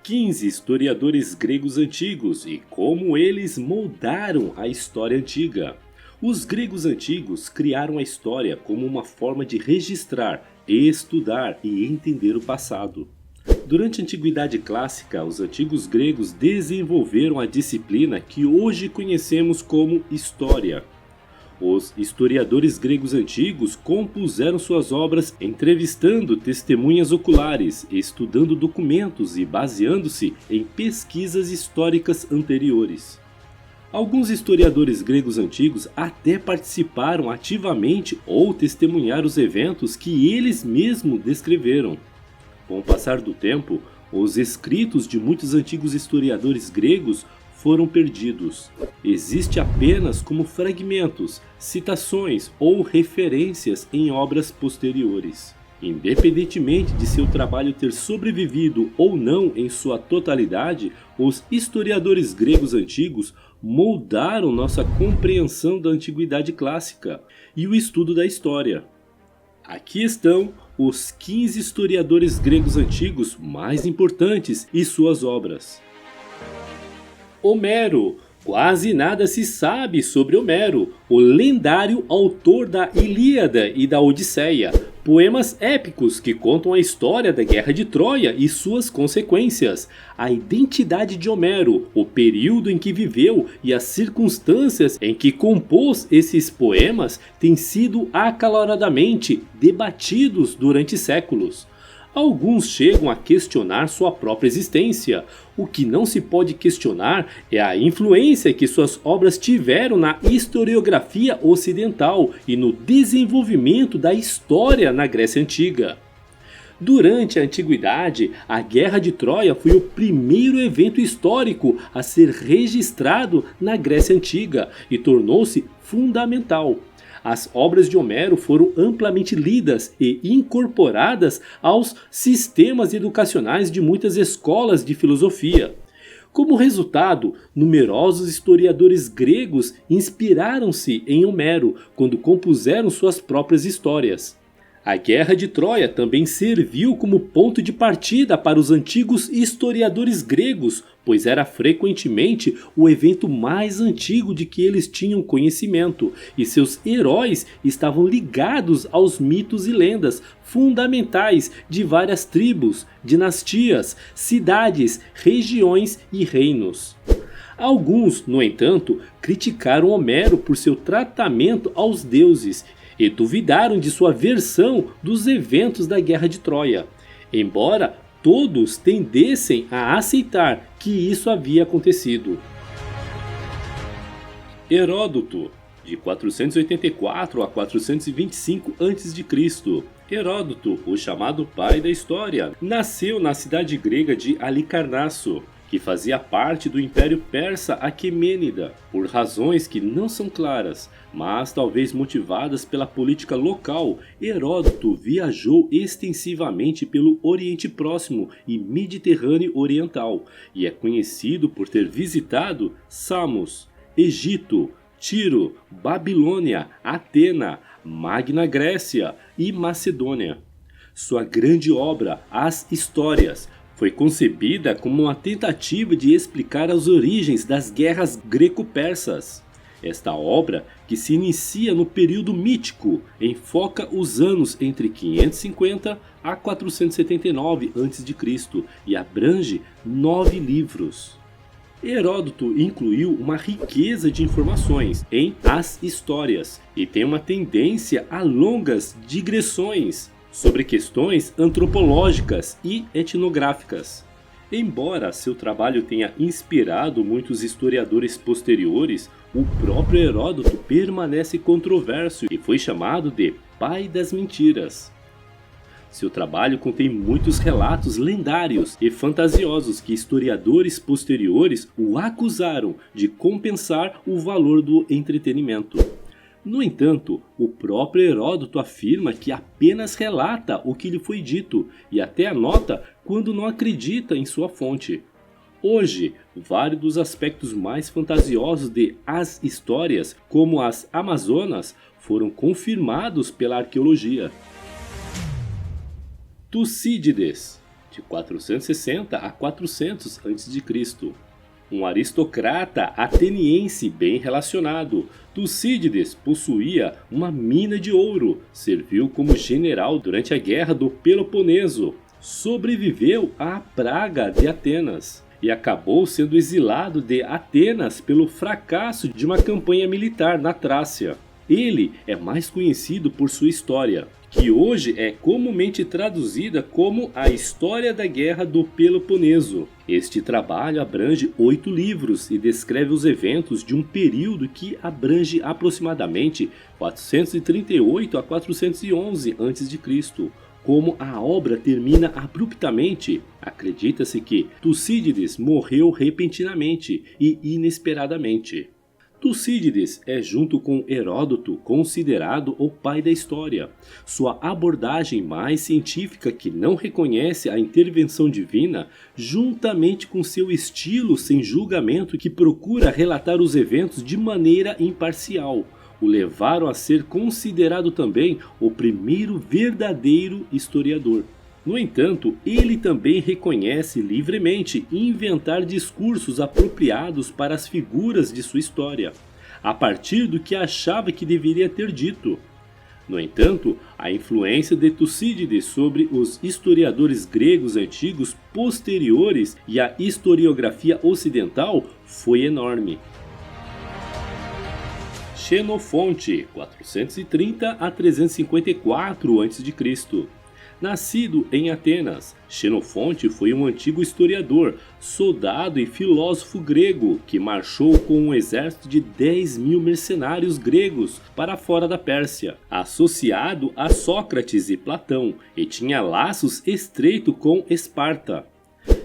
15 historiadores gregos antigos e como eles moldaram a história antiga. Os gregos antigos criaram a história como uma forma de registrar, estudar e entender o passado. Durante a Antiguidade Clássica, os antigos gregos desenvolveram a disciplina que hoje conhecemos como História. Os historiadores gregos antigos compuseram suas obras entrevistando testemunhas oculares, estudando documentos e baseando-se em pesquisas históricas anteriores. Alguns historiadores gregos antigos até participaram ativamente ou testemunharam os eventos que eles mesmos descreveram. Com o passar do tempo, os escritos de muitos antigos historiadores gregos foram perdidos. Existe apenas como fragmentos, citações ou referências em obras posteriores. Independentemente de seu trabalho ter sobrevivido ou não em sua totalidade, os historiadores gregos antigos moldaram nossa compreensão da Antiguidade Clássica e o estudo da história. Aqui estão os 15 historiadores gregos antigos mais importantes e suas obras. Homero. Quase nada se sabe sobre Homero, o lendário autor da Ilíada e da Odisseia, poemas épicos que contam a história da Guerra de Troia e suas consequências. A identidade de Homero, o período em que viveu e as circunstâncias em que compôs esses poemas têm sido acaloradamente debatidos durante séculos. Alguns chegam a questionar sua própria existência. O que não se pode questionar é a influência que suas obras tiveram na historiografia ocidental e no desenvolvimento da história na Grécia Antiga. Durante a Antiguidade, a Guerra de Troia foi o primeiro evento histórico a ser registrado na Grécia Antiga e tornou-se fundamental. As obras de Homero foram amplamente lidas e incorporadas aos sistemas educacionais de muitas escolas de filosofia. Como resultado, numerosos historiadores gregos inspiraram-se em Homero quando compuseram suas próprias histórias. A Guerra de Troia também serviu como ponto de partida para os antigos historiadores gregos, pois era frequentemente o evento mais antigo de que eles tinham conhecimento, e seus heróis estavam ligados aos mitos e lendas fundamentais de várias tribos, dinastias, cidades, regiões e reinos. Alguns, no entanto, criticaram Homero por seu tratamento aos deuses e duvidaram de sua versão dos eventos da Guerra de Troia, embora todos tendessem a aceitar que isso havia acontecido. Heródoto, de 484 a 425 a.C. Heródoto, o chamado pai da história, nasceu na cidade grega de Halicarnasso, que fazia parte do Império Persa Aquemênida, por razões que não são claras, mas talvez motivadas pela política local. Heródoto viajou extensivamente pelo Oriente Próximo e Mediterrâneo Oriental, e é conhecido por ter visitado Samos, Egito, Tiro, Babilônia, Atena, Magna Grécia e Macedônia. Sua grande obra, As Histórias, foi concebida como uma tentativa de explicar as origens das guerras greco-persas. Esta obra, que se inicia no período mítico, enfoca os anos entre 550 a 479 a.C. e abrange 9 livros. Heródoto incluiu uma riqueza de informações em As Histórias e tem uma tendência a longas digressões sobre questões antropológicas e etnográficas. Embora seu trabalho tenha inspirado muitos historiadores posteriores, o próprio Heródoto permanece controverso e foi chamado de pai das mentiras. Seu trabalho contém muitos relatos lendários e fantasiosos que historiadores posteriores o acusaram de compensar o valor do entretenimento. No entanto, o próprio Heródoto afirma que apenas relata o que lhe foi dito e até anota quando não acredita em sua fonte. Hoje, vários dos aspectos mais fantasiosos de As Histórias, como as Amazonas, foram confirmados pela arqueologia. Tucídides, de 460 a 400 a.C. Um aristocrata ateniense bem relacionado, Tucídides possuía uma mina de ouro, serviu como general durante a Guerra do Peloponeso, sobreviveu à praga de Atenas e acabou sendo exilado de Atenas pelo fracasso de uma campanha militar na Trácia. Ele é mais conhecido por sua história, que hoje é comumente traduzida como a História da Guerra do Peloponeso. Este trabalho abrange 8 livros e descreve os eventos de um período que abrange aproximadamente 438 a 411 a.C. Como a obra termina abruptamente, acredita-se que Tucídides morreu repentinamente e inesperadamente. Tucídides é, junto com Heródoto, considerado o pai da história. Sua abordagem mais científica, que não reconhece a intervenção divina, juntamente com seu estilo sem julgamento que procura relatar os eventos de maneira imparcial, o levaram a ser considerado também o primeiro verdadeiro historiador. No entanto, ele também reconhece livremente inventar discursos apropriados para as figuras de sua história, a partir do que achava que deveria ter dito. No entanto, a influência de Tucídides sobre os historiadores gregos antigos posteriores e a historiografia ocidental foi enorme. Xenofonte, 430 a 354 a.C. Nascido em Atenas, Xenofonte foi um antigo historiador, soldado e filósofo grego que marchou com um exército de 10.000 mercenários gregos para fora da Pérsia, associado a Sócrates e Platão, e tinha laços estreitos com Esparta.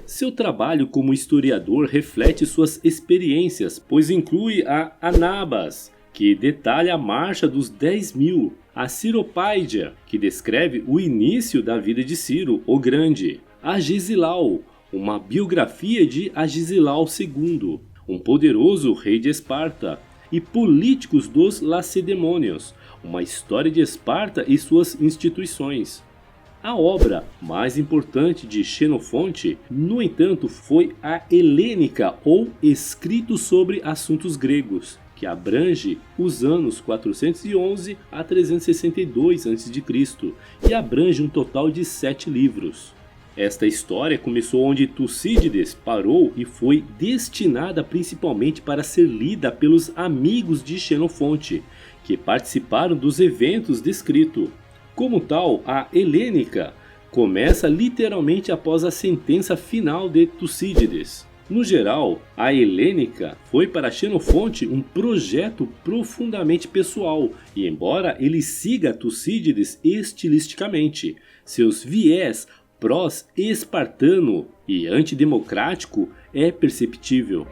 Seu trabalho como historiador reflete suas experiências, pois inclui a Anabas, que detalha a marcha dos 10.000, a Ciropaidia, que descreve o início da vida de Ciro o Grande, Agesilau, uma biografia de Agesilau II, um poderoso rei de Esparta, e Políticos dos Lacedemônios, uma história de Esparta e suas instituições. A obra mais importante de Xenofonte, no entanto, foi a Helênica, ou Escrito sobre Assuntos Gregos, que abrange os anos 411 a 362 a.C. e abrange um total de 7 livros. Esta história começou onde Tucídides parou e foi destinada principalmente para ser lida pelos amigos de Xenofonte, que participaram dos eventos descritos. Como tal, a Helênica começa literalmente após a sentença final de Tucídides. No geral, a Helênica foi para Xenofonte um projeto profundamente pessoal, e embora ele siga Tucídides estilisticamente, seus viés pró-espartano e antidemocrático é perceptível.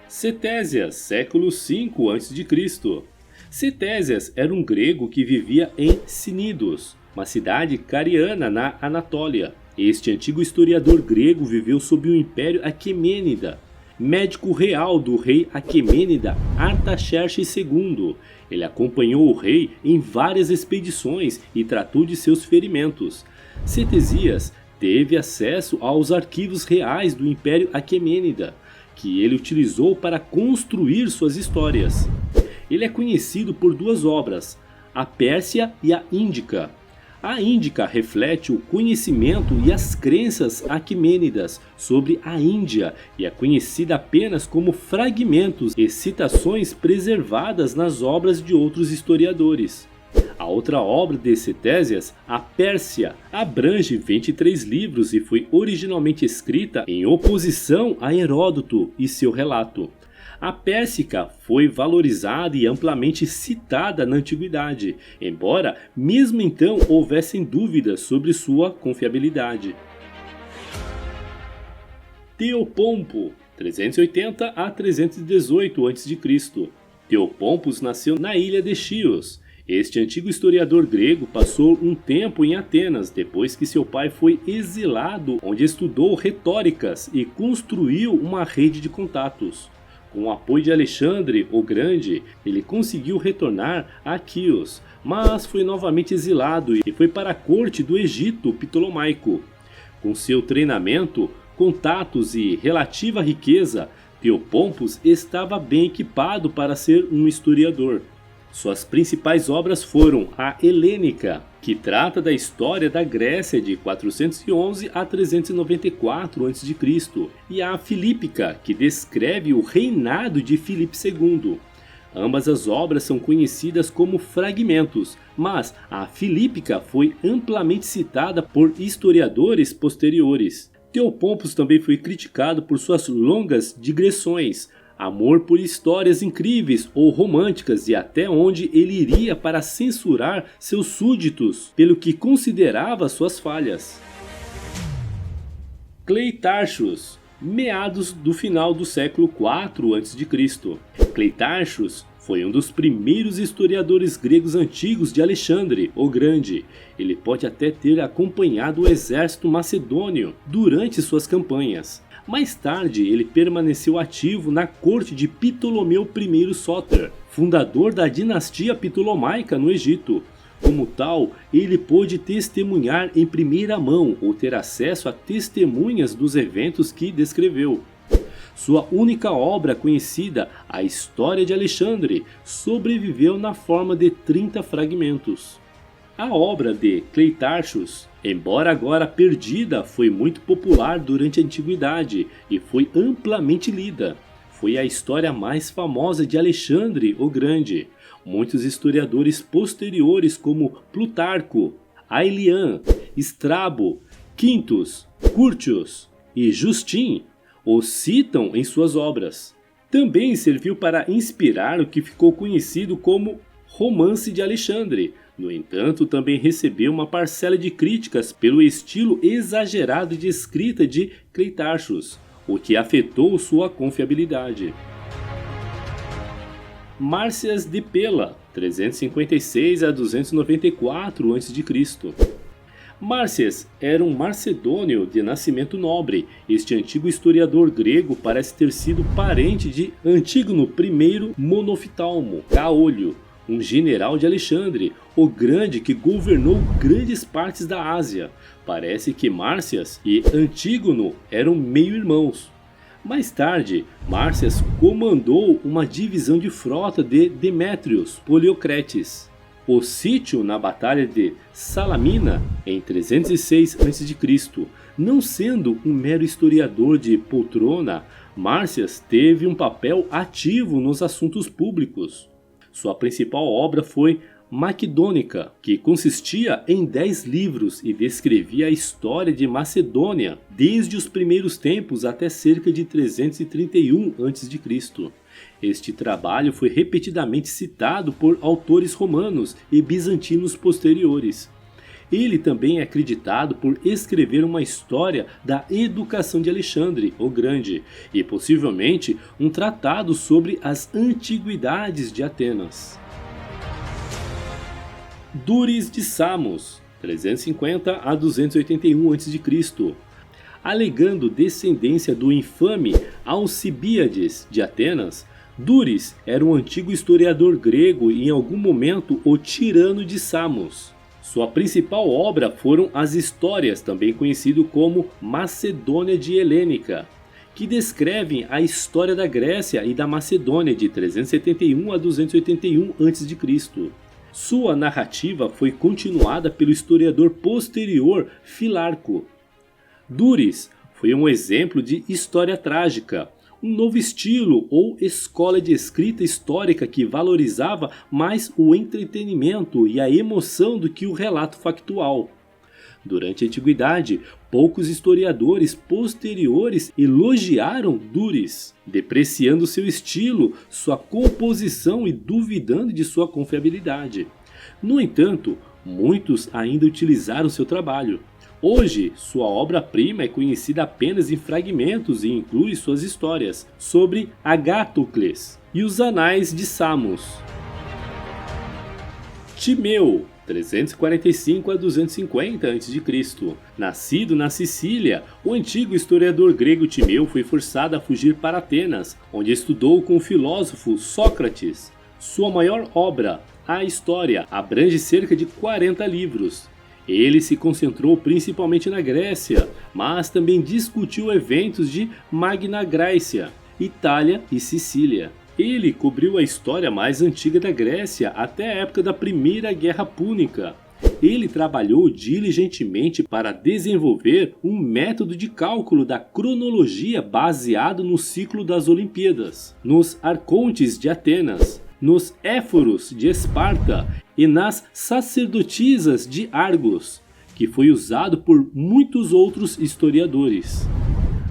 Cetésias, século V a.C. Cetésias era um grego que vivia em Cnidos, uma cidade cariana na Anatólia. Este antigo historiador grego viveu sob o Império Aquemênida, médico real do rei Aquemênida Artaxerxes II. Ele acompanhou o rei em várias expedições e tratou de seus ferimentos. Ctesias teve acesso aos arquivos reais do Império Aquemênida, que ele utilizou para construir suas histórias. Ele é conhecido por 2 obras, a Pérsia e a Índica. A Índica reflete o conhecimento e as crenças aquemênidas sobre a Índia e é conhecida apenas como fragmentos e citações preservadas nas obras de outros historiadores. A outra obra de Cetésias, a Pérsia, abrange 23 livros e foi originalmente escrita em oposição a Heródoto e seu relato. A Pérsica foi valorizada e amplamente citada na antiguidade, embora mesmo então houvessem dúvidas sobre sua confiabilidade. Teopompo, 380 a 318 a.C. Teopompos nasceu na ilha de Chios. Este antigo historiador grego passou um tempo em Atenas depois que seu pai foi exilado, onde estudou retóricas e construiu uma rede de contatos. Com o apoio de Alexandre o Grande, ele conseguiu retornar a Quios, mas foi novamente exilado e foi para a corte do Egito Ptolomaico. Com seu treinamento, contatos e relativa riqueza, Theopompos estava bem equipado para ser um historiador. Suas principais obras foram a Helênica, que trata da história da Grécia de 411 a 394 a.C., e a Filípica, que descreve o reinado de Filipe II. Ambas as obras são conhecidas como fragmentos, mas a Filípica foi amplamente citada por historiadores posteriores. Theopompos também foi criticado por suas longas digressões, amor por histórias incríveis ou românticas e até onde ele iria para censurar seus súditos, pelo que considerava suas falhas. Cleitarchus, meados do final do século IV a.C. Cleitarchus foi um dos primeiros historiadores gregos antigos de Alexandre o Grande. Ele pode até ter acompanhado o exército macedônio durante suas campanhas. Mais tarde, ele permaneceu ativo na corte de Ptolomeu I Sóter, fundador da dinastia Ptolomaica no Egito. Como tal, ele pôde testemunhar em primeira mão ou ter acesso a testemunhas dos eventos que descreveu. Sua única obra conhecida, a História de Alexandre, sobreviveu na forma de 30 fragmentos. A obra de Cleitarchus, embora agora perdida, foi muito popular durante a Antiguidade e foi amplamente lida. Foi a história mais famosa de Alexandre o Grande. Muitos historiadores posteriores como Plutarco, Aelian, Strabo, Quintus, Curtius e Justin o citam em suas obras. Também serviu para inspirar o que ficou conhecido como Romance de Alexandre. No entanto, também recebeu uma parcela de críticas pelo estilo exagerado de escrita de Cleitarchus, o que afetou sua confiabilidade. Márcias de Pela, 356 a 294 a.C. Márcias era um macedônio de nascimento nobre. Este antigo historiador grego parece ter sido parente de Antígono I Monoftalmo Caolho, um general de Alexandre, o Grande que governou grandes partes da Ásia. Parece que Márcias e Antígono eram meio-irmãos. Mais tarde, Márcias comandou uma divisão de frota de Demétrios Poliocrates. O sítio na Batalha de Salamina, em 306 a.C., não sendo um mero historiador de poltrona, Márcias teve um papel ativo nos assuntos públicos. Sua principal obra foi Maquedônica, que consistia em 10 livros e descrevia a história de Macedônia desde os primeiros tempos até cerca de 331 a.C. Este trabalho foi repetidamente citado por autores romanos e bizantinos posteriores. Ele também é acreditado por escrever uma história da educação de Alexandre o Grande e possivelmente um tratado sobre as antiguidades de Atenas. Dures de Samos, 350 a 281 a.C. Alegando descendência do infame Alcibíades de Atenas, Dures era um antigo historiador grego e em algum momento o tirano de Samos. Sua principal obra foram as Histórias, também conhecido como Macedônia de Helênica, que descrevem a história da Grécia e da Macedônia de 371 a 281 a.C. Sua narrativa foi continuada pelo historiador posterior Filarco. Dures foi um exemplo de história trágica, um novo estilo ou escola de escrita histórica que valorizava mais o entretenimento e a emoção do que o relato factual. Durante a Antiguidade, poucos historiadores posteriores elogiaram Dures, depreciando seu estilo, sua composição e duvidando de sua confiabilidade. No entanto, muitos ainda utilizaram seu trabalho. Hoje, sua obra-prima é conhecida apenas em fragmentos e inclui suas histórias sobre Agatocles e os Anais de Samos. Timeu, 345 a 250 a.C. Nascido na Sicília, o antigo historiador grego Timeu foi forçado a fugir para Atenas, onde estudou com o filósofo Sócrates. Sua maior obra, A História abrange cerca de 40 livros. Ele se concentrou principalmente na Grécia, mas também discutiu eventos de Magna Graecia, Itália e Sicília. Ele cobriu a história mais antiga da Grécia até a época da Primeira Guerra Púnica. Ele trabalhou diligentemente para desenvolver um método de cálculo da cronologia baseado no ciclo das Olimpíadas, nos arcontes de Atenas, nos éforos de Esparta e nas sacerdotisas de Argos, que foi usado por muitos outros historiadores.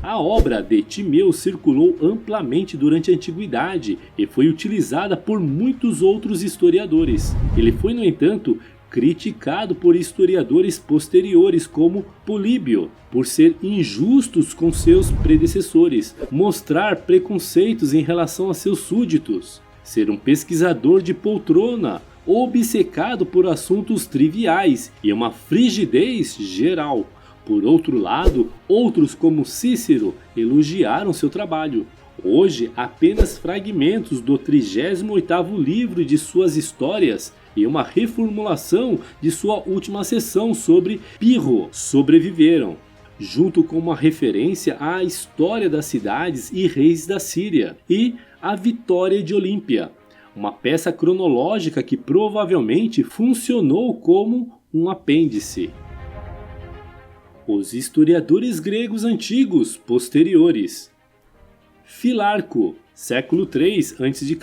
A obra de Timeu circulou amplamente durante a Antiguidade e foi utilizada por muitos outros historiadores. Ele foi, no entanto, criticado por historiadores posteriores como Políbio, por ser injustos com seus predecessores, mostrar preconceitos em relação a seus súditos, ser um pesquisador de poltrona, obcecado por assuntos triviais e uma frigidez geral. Por outro lado, outros como Cícero elogiaram seu trabalho. Hoje, apenas fragmentos do 38º livro de suas histórias e uma reformulação de sua última seção sobre Pirro sobreviveram, junto com uma referência à história das cidades e reis da Síria e a Vitória de Olímpia, uma peça cronológica que provavelmente funcionou como um apêndice. Os historiadores gregos antigos posteriores. Filarco, século III a.C.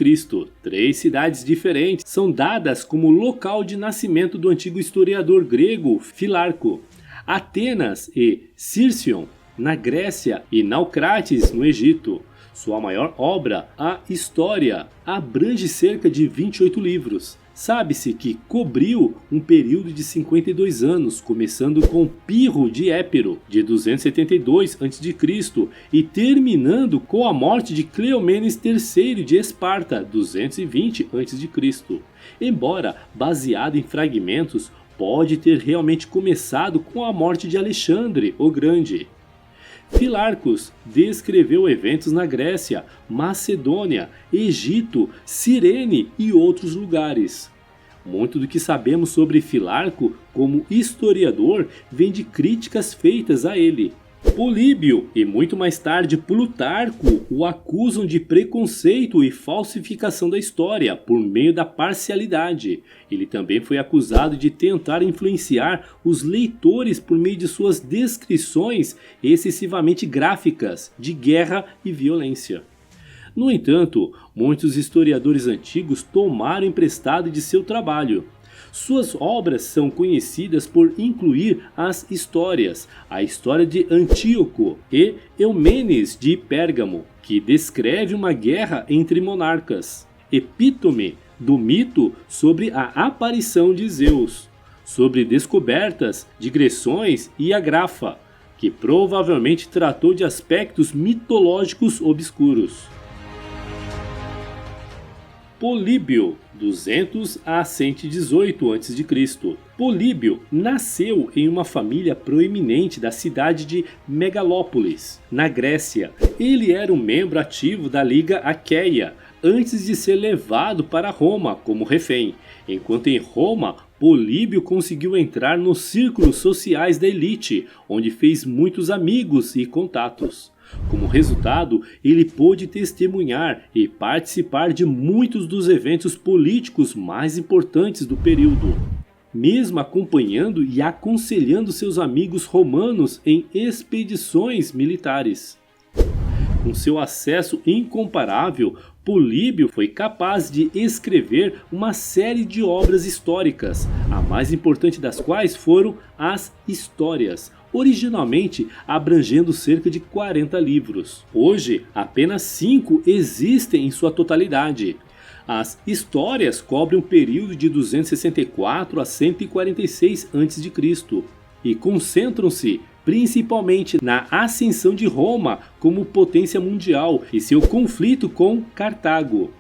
3 cidades diferentes são dadas como local de nascimento do antigo historiador grego Filarco. Atenas e Sircion, na Grécia, e Naucratis, no Egito. Sua maior obra, a História, abrange cerca de 28 livros. Sabe-se que cobriu um período de 52 anos, começando com Pirro de Épiro, de 272 a.C., e terminando com a morte de Cleomenes III de Esparta, 220 a.C. Embora baseado em fragmentos, pode ter realmente começado com a morte de Alexandre o Grande. Filarcos descreveu eventos na Grécia, Macedônia, Egito, Cirene e outros lugares. Muito do que sabemos sobre Filarco como historiador vem de críticas feitas a ele. Políbio e muito mais tarde Plutarco o acusam de preconceito e falsificação da história por meio da parcialidade. Ele também foi acusado de tentar influenciar os leitores por meio de suas descrições excessivamente gráficas de guerra e violência. No entanto, muitos historiadores antigos tomaram emprestado de seu trabalho. Suas obras são conhecidas por incluir as histórias, a história de Antíoco e Eumenes de Pérgamo, que descreve uma guerra entre monarcas, Epítome, do mito sobre a aparição de Zeus, sobre descobertas, digressões e Agrafa, que provavelmente tratou de aspectos mitológicos obscuros. Políbio, 200 a 118 a.C. Políbio nasceu em uma família proeminente da cidade de Megalópolis, na Grécia. Ele era um membro ativo da Liga Aqueia, antes de ser levado para Roma como refém. Enquanto em Roma, Políbio conseguiu entrar nos círculos sociais da elite, onde fez muitos amigos e contatos. Como resultado, ele pôde testemunhar e participar de muitos dos eventos políticos mais importantes do período, mesmo acompanhando e aconselhando seus amigos romanos em expedições militares. Com seu acesso incomparável, Políbio foi capaz de escrever uma série de obras históricas, a mais importante das quais foram as Histórias, originalmente abrangendo cerca de 40 livros. Hoje, apenas 5 existem em sua totalidade. As Histórias cobrem um período de 264 a 146 a.C. e concentram-se principalmente na ascensão de Roma como potência mundial e seu conflito com Cartago.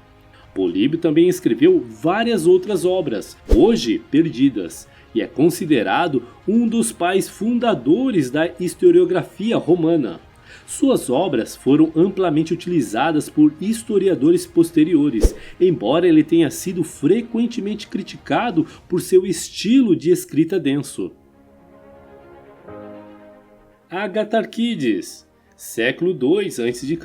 Políbio também escreveu várias outras obras, hoje perdidas, e é considerado um dos pais fundadores da historiografia romana. Suas obras foram amplamente utilizadas por historiadores posteriores, embora ele tenha sido frequentemente criticado por seu estilo de escrita denso. Agatarquídes, século II a.C.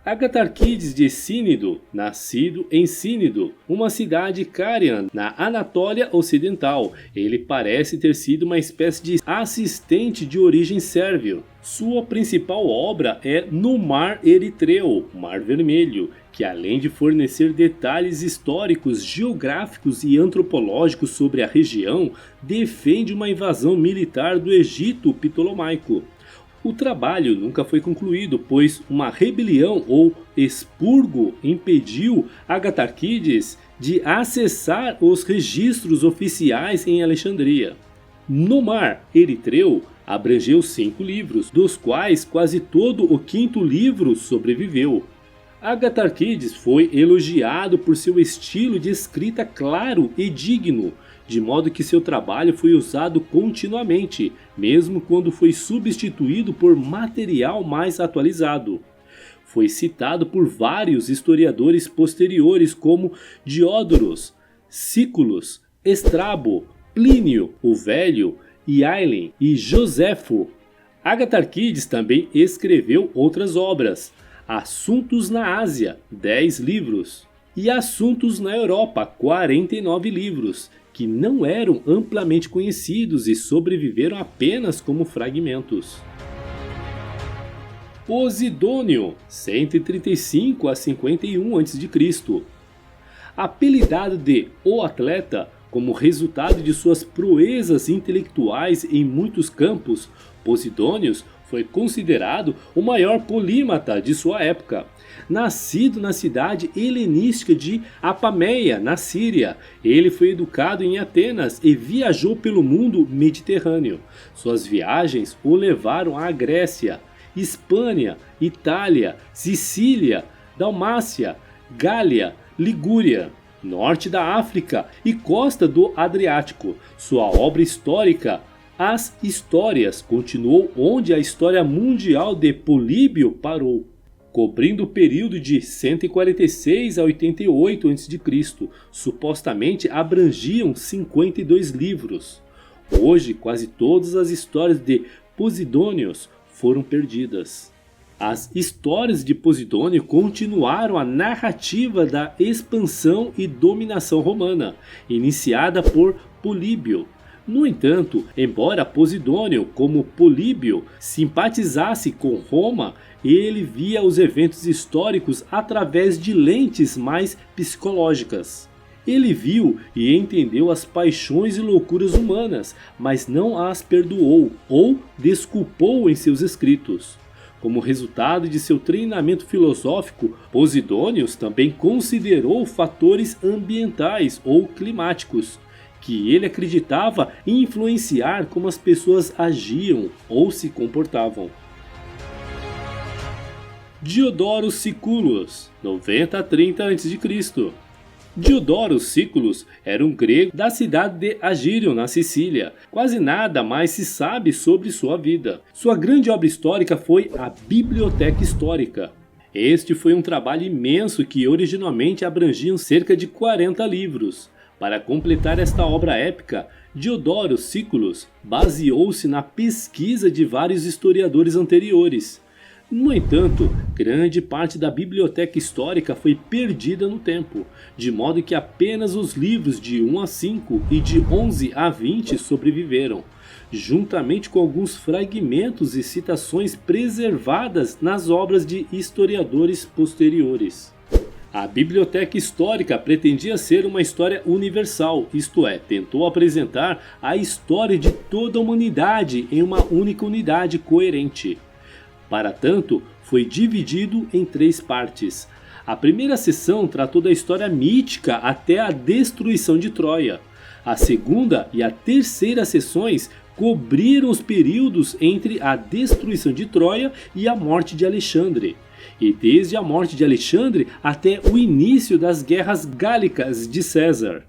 Agatarquídes de Cínido, nascido em Cínido, uma cidade cária na Anatólia Ocidental. Ele parece ter sido uma espécie de assistente de origem sérvio. Sua principal obra é No Mar Eritreu, Mar Vermelho, que além de fornecer detalhes históricos, geográficos e antropológicos sobre a região, defende uma invasão militar do Egito Ptolomaico. O trabalho nunca foi concluído, pois uma rebelião ou expurgo impediu Agatarquídes de acessar os registros oficiais em Alexandria. No Mar Eritreu abrangeu 5 livros, dos quais quase todo o 5º livro sobreviveu. Agatarquídes foi elogiado por seu estilo de escrita claro e digno, de modo que seu trabalho foi usado continuamente, mesmo quando foi substituído por material mais atualizado. Foi citado por vários historiadores posteriores como Diódoros, Sículos, Estrabo, Plínio o Velho, Ailin e Joséfo. Agatarquídes também escreveu outras obras: Assuntos na Ásia, 10 livros, e Assuntos na Europa, 49 livros, que não eram amplamente conhecidos e sobreviveram apenas como fragmentos. Posidônio, 135 a 51 a.C. Apelidado de O Atleta, como resultado de suas proezas intelectuais em muitos campos, Posidônio foi considerado o maior polímata de sua época. Nascido na cidade helenística de Apameia, na Síria, ele foi educado em Atenas e viajou pelo mundo mediterrâneo. Suas viagens o levaram à Grécia, Hispânia, Itália, Sicília, Dalmácia, Gália, Ligúria, norte da África e costa do Adriático. Sua obra histórica, As Histórias, continuou onde a história mundial de Políbio parou, cobrindo o período de 146 a 88 a.C., supostamente abrangiam 52 livros. Hoje, quase todas as histórias de Posidônio foram perdidas. As histórias de Posidônio continuaram a narrativa da expansão e dominação romana, iniciada por Políbio. No entanto, embora Posidônio, como Políbio, simpatizasse com Roma, ele via os eventos históricos através de lentes mais psicológicas. Ele viu e entendeu as paixões e loucuras humanas, mas não as perdoou ou desculpou em seus escritos. Como resultado de seu treinamento filosófico, Posidônio também considerou fatores ambientais ou climáticos, que ele acreditava influenciar como as pessoas agiam ou se comportavam. Diodoro Sículos, 90 a 30 a.C. Diodoro Sículos era um grego da cidade de Agírion, na Sicília. Quase nada mais se sabe sobre sua vida. Sua grande obra histórica foi a Biblioteca Histórica. Este foi um trabalho imenso que originalmente abrangia cerca de 40 livros. Para completar esta obra épica, Diodoro Sículos baseou-se na pesquisa de vários historiadores anteriores. No entanto, grande parte da biblioteca histórica foi perdida no tempo, de modo que apenas os livros de 1 a 5 e de 11 a 20 sobreviveram, juntamente com alguns fragmentos e citações preservadas nas obras de historiadores posteriores. A biblioteca histórica pretendia ser uma história universal, isto é, tentou apresentar a história de toda a humanidade em uma única unidade coerente. Para tanto, foi dividido em 3 partes. A primeira seção tratou da história mítica até a destruição de Troia. A segunda e a terceira seções cobriram os períodos entre a destruição de Troia e a morte de Alexandre, e desde a morte de Alexandre até o início das guerras gálicas de César.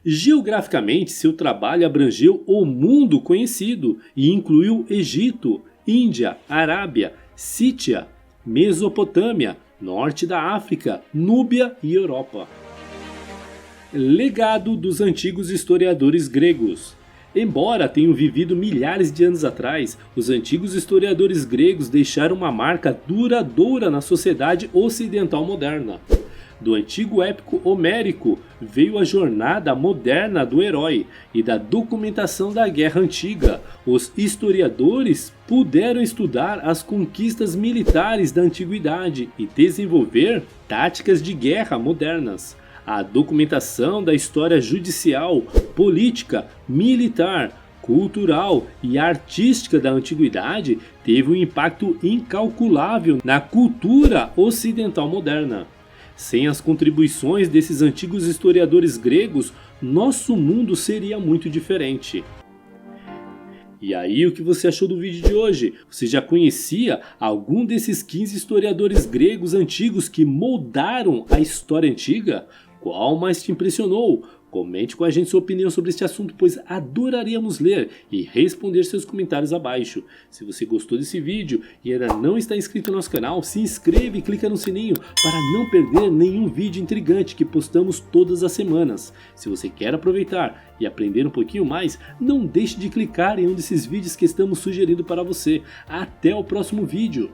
Geograficamente, seu trabalho abrangeu o mundo conhecido e incluiu Egito, Índia, Arábia, Sítia, Mesopotâmia, Norte da África, Núbia e Europa. Legado dos antigos historiadores gregos. Embora tenham vivido milhares de anos atrás, os antigos historiadores gregos deixaram uma marca duradoura na sociedade ocidental moderna. Do antigo épico homérico veio a jornada moderna do herói e da documentação da guerra antiga. Os historiadores puderam estudar as conquistas militares da antiguidade e desenvolver táticas de guerra modernas. A documentação da história judicial, política, militar, cultural e artística da antiguidade teve um impacto incalculável na cultura ocidental moderna. Sem as contribuições desses antigos historiadores gregos, nosso mundo seria muito diferente. E aí, o que você achou do vídeo de hoje? Você já conhecia algum desses 15 historiadores gregos antigos que moldaram a história antiga? Qual mais te impressionou? Comente com a gente sua opinião sobre este assunto, pois adoraríamos ler e responder seus comentários abaixo. Se você gostou desse vídeo e ainda não está inscrito no nosso canal, se inscreve e clica no sininho para não perder nenhum vídeo intrigante que postamos todas as semanas. Se você quer aproveitar e aprender um pouquinho mais, não deixe de clicar em um desses vídeos que estamos sugerindo para você. Até o próximo vídeo!